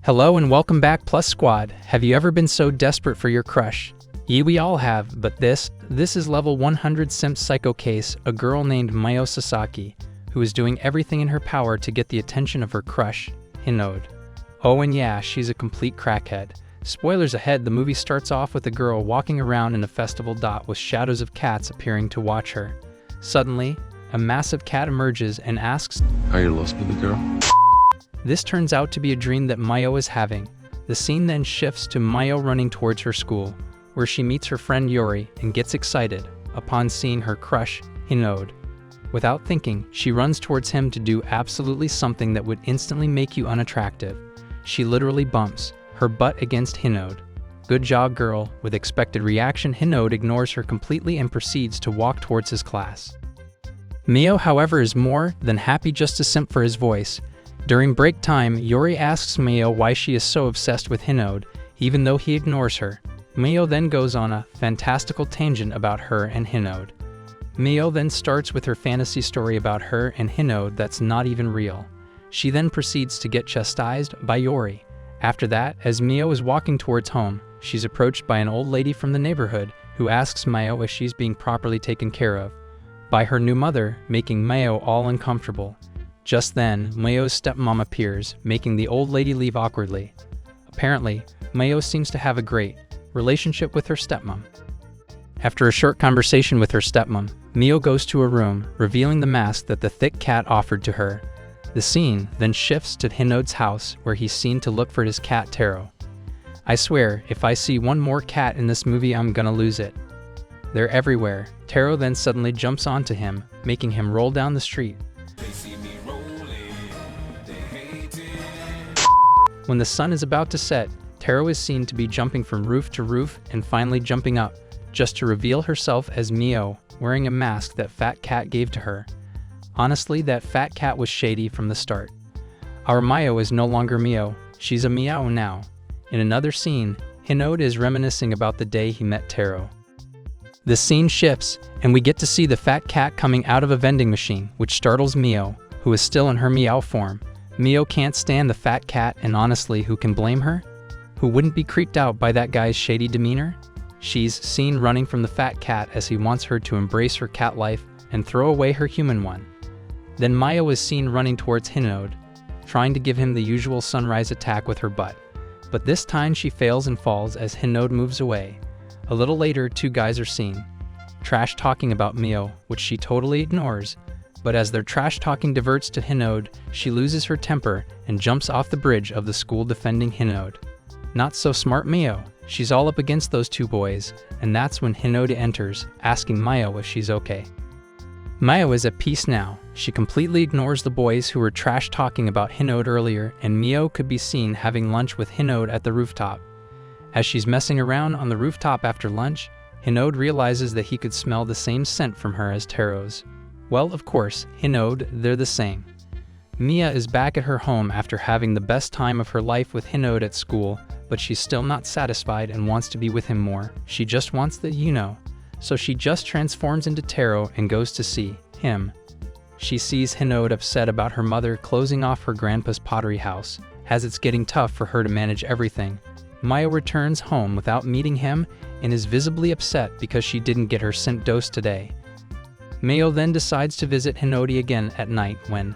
Hello and welcome back, Plus Squad. Have you ever been so desperate for your crush? Yeah, we all have, but this is level 100 simp psycho case, a girl named Miyo Sasaki, who is doing everything in her power to get the attention of her crush, Hinode. Oh and yeah, she's a complete crackhead. Spoilers ahead, the movie starts off with a girl walking around in a festival with shadows of cats appearing to watch her. Suddenly, a massive cat emerges and asks, "Are you lost with the girl?" This turns out to be a dream that Miyo is having. The scene then shifts to Miyo running towards her school, where she meets her friend Yori and gets excited upon seeing her crush, Hinode. Without thinking, she runs towards him to do absolutely something that would instantly make you unattractive. She literally bumps her butt against Hinode. Good job, girl. With expected reaction, Hinode ignores her completely and proceeds to walk towards his class. Miyo, however, is more than happy just to simp for his voice. During break time, Yori asks Miyo why she is so obsessed with Hinode, even though he ignores her. Miyo then goes on a fantastical tangent about her and Hinode. Miyo then starts with her fantasy story about her and Hinode that's not even real. She then proceeds to get chastised by Yori. After that, as Miyo is walking towards home, she's approached by an old lady from the neighborhood who asks Miyo if she's being properly taken care of by her new mother, making Miyo all uncomfortable. Just then, Miyo's stepmom appears, making the old lady leave awkwardly. Apparently, Miyo seems to have a great relationship with her stepmom. After a short conversation with her stepmom, Miyo goes to a room, revealing the mask that the thick cat offered to her. The scene then shifts to Hinode's house, where he's seen to look for his cat Taro. I swear, if I see one more cat in this movie, I'm gonna lose it. They're everywhere. Taro then suddenly jumps onto him, making him roll down the street. When the sun is about to set, Taro is seen to be jumping from roof to roof and finally jumping up, just to reveal herself as Miyo, wearing a mask that Fat Cat gave to her. Honestly, that Fat Cat was shady from the start. Our Miyo is no longer Miyo, she's a Meow now. In another scene, Hinode is reminiscing about the day he met Taro. The scene shifts, and we get to see the Fat Cat coming out of a vending machine, which startles Miyo, who is still in her Meow form. Miyo can't stand the Fat Cat, and honestly, who can blame her? Who wouldn't be creeped out by that guy's shady demeanor? She's seen running from the Fat Cat as he wants her to embrace her cat life and throw away her human one. Then Miyo is seen running towards Hinode, trying to give him the usual sunrise attack with her butt. But this time she fails and falls as Hinode moves away. A little later, two guys are seen, trash talking about Miyo, which she totally ignores. But as their trash talking diverts to Hinode, she loses her temper and jumps off the bridge of the school defending Hinode. Not so smart Miyo. She's all up against those two boys, and that's when Hinode enters, asking Miyo if she's okay. Miyo is at peace now. She completely ignores the boys who were trash talking about Hinode earlier, and Miyo could be seen having lunch with Hinode at the rooftop. As she's messing around on the rooftop after lunch, Hinode realizes that he could smell the same scent from her as Taro's. Well, of course, Hinode, they're the same. Mia is back at her home after having the best time of her life with Hinode at school, but she's still not satisfied and wants to be with him more. She just wants the So she just transforms into Taro and goes to see him. She sees Hinode upset about her mother closing off her grandpa's pottery house, as it's getting tough for her to manage everything. Miyo returns home without meeting him and is visibly upset because she didn't get her scent dose today. Miyo then decides to visit Hinode again at night. When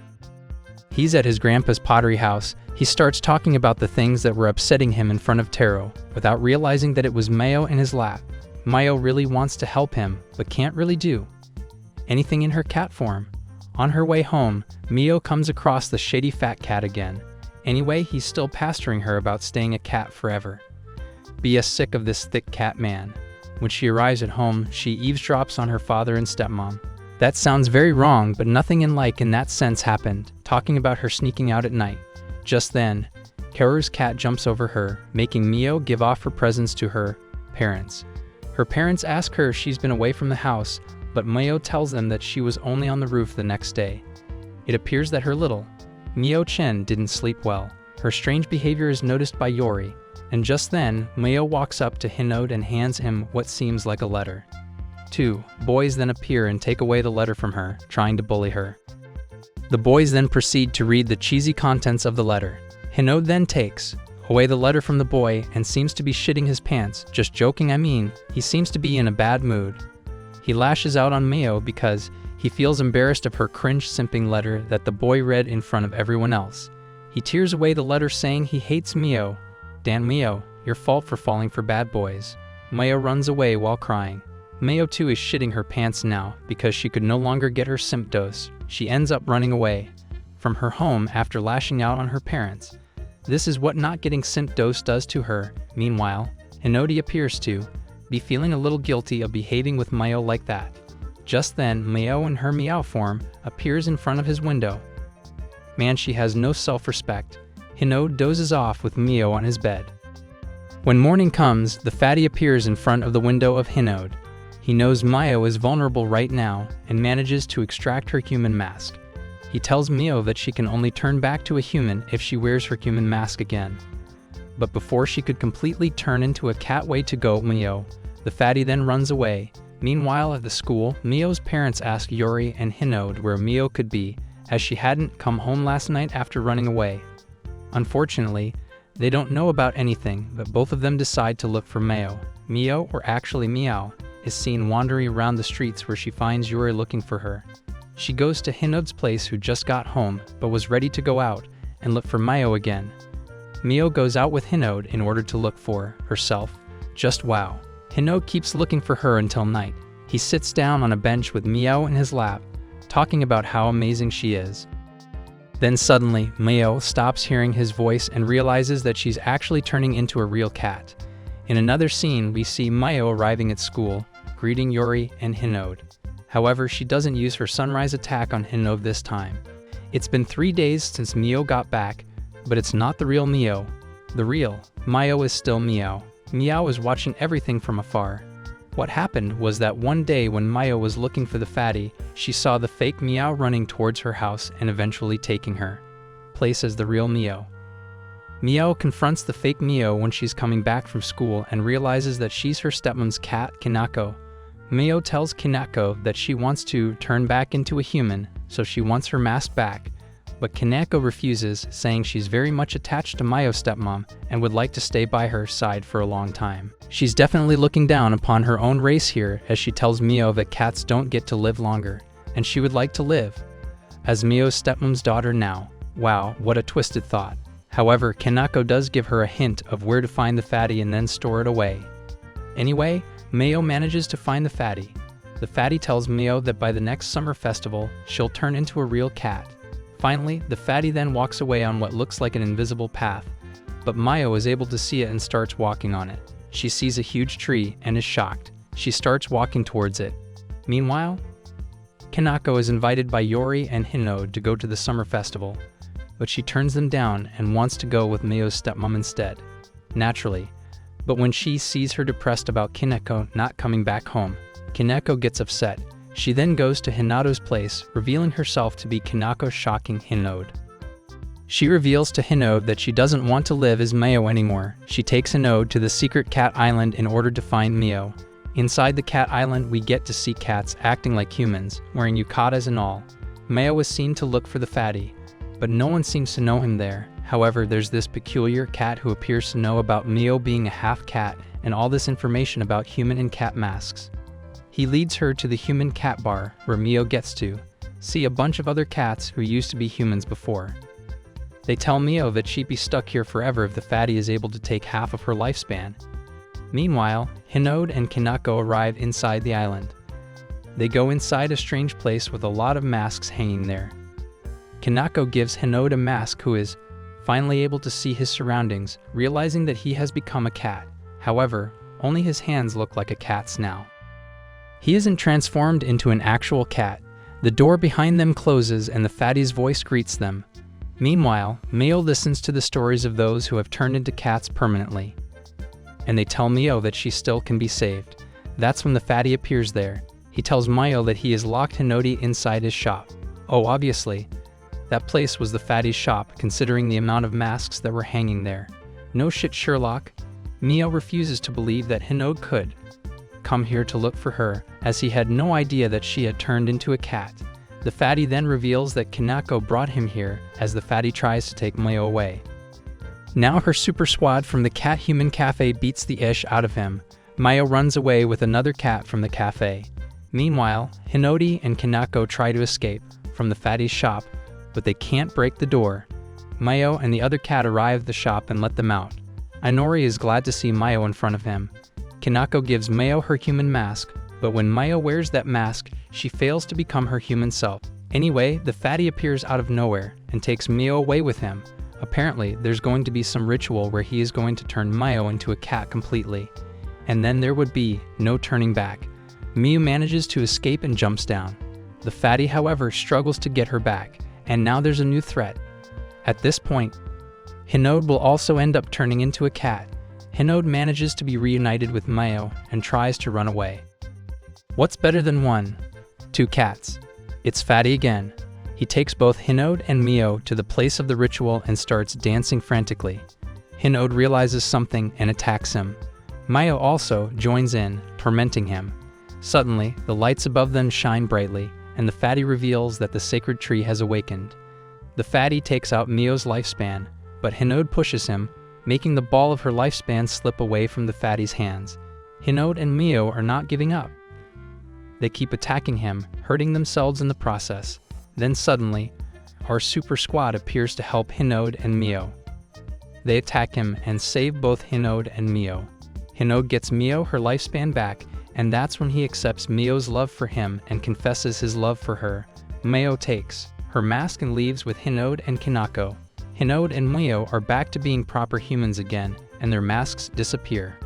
he's at his grandpa's pottery house, he starts talking about the things that were upsetting him in front of Taro, without realizing that it was Miyo in his lap. Miyo really wants to help him, but can't really do anything in her cat form. On her way home, Miyo comes across the shady Fat Cat again. Anyway, he's still pestering her about staying a cat forever. Be sick of this thick cat man. When she arrives at home, she eavesdrops on her father and stepmom. That sounds very wrong, but nothing in that sense happened, talking about her sneaking out at night. Just then, Kaoru's cat jumps over her, making Miyo give off her presents to her parents. Her parents ask her if she's been away from the house, but Miyo tells them that she was only on the roof the next day. It appears that her little Miyo Chen didn't sleep well. Her strange behavior is noticed by Yori, and just then, Miyo walks up to Hinode and hands him what seems like a letter. Two boys then appear and take away the letter from her, trying to bully her. The boys then proceed to read the cheesy contents of the letter. Hinode then takes away the letter from the boy and seems to be shitting his pants. Just joking, I mean, he seems to be in a bad mood. He lashes out on Miyo because he feels embarrassed of her cringe simping letter that the boy read in front of everyone else. He tears away the letter saying he hates Miyo. "Damn Miyo, your fault for falling for bad boys." Miyo runs away while crying. Miyo too is shitting her pants now because she could no longer get her simp dose. She ends up running away from her home after lashing out on her parents. This is what not getting simp dose does to her. Meanwhile, Hinode appears to be feeling a little guilty of behaving with Miyo like that. Just then, Miyo in her meow form appears in front of his window. Man, she has no self-respect. Hinode dozes off with Miyo on his bed. When morning comes, the fatty appears in front of the window of Hinode. He knows Miyo is vulnerable right now and manages to extract her human mask. He tells Miyo that she can only turn back to a human if she wears her human mask again. But before she could completely turn into a cat, way to go, Miyo. The fatty then runs away. Meanwhile, at the school, Miyo's parents ask Yori and Hinode where Miyo could be, as she hadn't come home last night after running away. Unfortunately, they don't know about anything, but both of them decide to look for Miyo. Miyo, or actually Meow, is seen wandering around the streets where she finds Yori looking for her. She goes to Hinode's place, who just got home, but was ready to go out and look for Miyo again. Miyo goes out with Hinode in order to look for herself. Just wow. Hinode keeps looking for her until night. He sits down on a bench with Miyo in his lap, talking about how amazing she is. Then suddenly, Miyo stops hearing his voice and realizes that she's actually turning into a real cat. In another scene, we see Miyo arriving at school, greeting Yori and Hinode. However, she doesn't use her sunrise attack on Hinode this time. It's been 3 days since Miyo got back, but it's not the real Miyo. The real Miyo is still Meow. Meow is watching everything from afar. What happened was that one day when Miyo was looking for the fatty, she saw the fake Meow running towards her house and eventually taking her place as the real Miyo. Miyo confronts the fake Miyo when she's coming back from school and realizes that she's her stepmom's cat, Kanako. Miyo tells Kanako that she wants to turn back into a human, so she wants her mask back. But Kanako refuses, saying she's very much attached to Miyo's stepmom and would like to stay by her side for a long time. She's definitely looking down upon her own race here, as she tells Miyo that cats don't get to live longer, and she would like to live as Miyo's stepmom's daughter now. Wow, what a twisted thought. However, Kanako does give her a hint of where to find the fatty and then store it away. Anyway, Miyo manages to find the fatty. The fatty tells Miyo that by the next summer festival, she'll turn into a real cat. Finally, the fatty then walks away on what looks like an invisible path, but Miyo is able to see it and starts walking on it. She sees a huge tree and is shocked. She starts walking towards it. Meanwhile, Kanako is invited by Yori and Hinode to go to the summer festival, but she turns them down and wants to go with Miyo's stepmom instead. Naturally, but when she sees her depressed about Kanako not coming back home, Kanako gets upset. She then goes to Hinado's place, revealing herself to be Kanako, shocking Hinode. She reveals to Hinode that she doesn't want to live as Miyo anymore. She takes Hinode to the secret cat island in order to find Miyo. Inside the cat island, we get to see cats acting like humans, wearing yukatas and all. Miyo is seen to look for the fatty, but no one seems to know him there. However, there's this peculiar cat who appears to know about Miyo being a half cat and all this information about human and cat masks. He leads her to the human cat bar, where Miyo gets to see a bunch of other cats who used to be humans before. They tell Miyo that she'd be stuck here forever if the fatty is able to take half of her lifespan. Meanwhile, Hinode and Kanako arrive inside the island. They go inside a strange place with a lot of masks hanging there. Kanako gives Hinode a mask, who is finally able to see his surroundings, realizing that he has become a cat. However, only his hands look like a cat's now. He isn't transformed into an actual cat. The door behind them closes and the fatty's voice greets them. Meanwhile, Miyo listens to the stories of those who have turned into cats permanently, and they tell Miyo that she still can be saved. That's when the fatty appears there. He tells Miyo that he has locked Hinode inside his shop. Oh, obviously, that place was the fatty's shop, considering the amount of masks that were hanging there. No shit, Sherlock. Miyo refuses to believe that Hinode could come here to look for her, as he had no idea that she had turned into a cat. The fatty then reveals that Kanako brought him here, as the fatty tries to take Miyo away. Now her super squad from the Cat Human Cafe beats the ish out of him. Miyo runs away with another cat from the cafe. Meanwhile, Hinode and Kanako try to escape from the fatty's shop, but they can't break the door. Miyo and the other cat arrive at the shop and let them out. Inori is glad to see Miyo in front of him. Kanako gives Miyo her human mask, but when Miyo wears that mask, she fails to become her human self. Anyway, the fatty appears out of nowhere and takes Miyo away with him. Apparently, there's going to be some ritual where he is going to turn Miyo into a cat completely. And then there would be no turning back. Miyo manages to escape and jumps down. The fatty, however, struggles to get her back, and now there's a new threat. At this point, Hinode will also end up turning into a cat. Hinode manages to be reunited with Miyo and tries to run away. What's better than 1? 2 cats. It's Fatty again. He takes both Hinode and Miyo to the place of the ritual and starts dancing frantically. Hinode realizes something and attacks him. Miyo also joins in, tormenting him. Suddenly, the lights above them shine brightly, and the fatty reveals that the sacred tree has awakened. The fatty takes out Miyo's lifespan, but Hinode pushes him, making the ball of her lifespan slip away from the fatty's hands. Hinode and Miyo are not giving up. They keep attacking him, hurting themselves in the process. Then suddenly, our super squad appears to help Hinode and Miyo. They attack him and save both Hinode and Miyo. Hinode gets Miyo her lifespan back, and that's when he accepts Miyo's love for him and confesses his love for her. Miyo takes her mask and leaves with Hinode and Kanako. Hinode and Miyo are back to being proper humans again, and their masks disappear.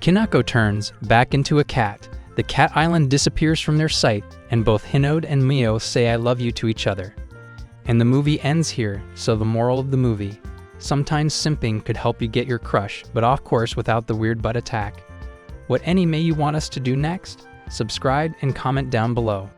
Kanako turns back into a cat. The cat island disappears from their sight, and both Hinode and Miyo say I love you to each other. And the movie ends here, so the moral of the movie: sometimes simping could help you get your crush, but of course without the weird butt attack. What anime you want us to do next? Subscribe and comment down below.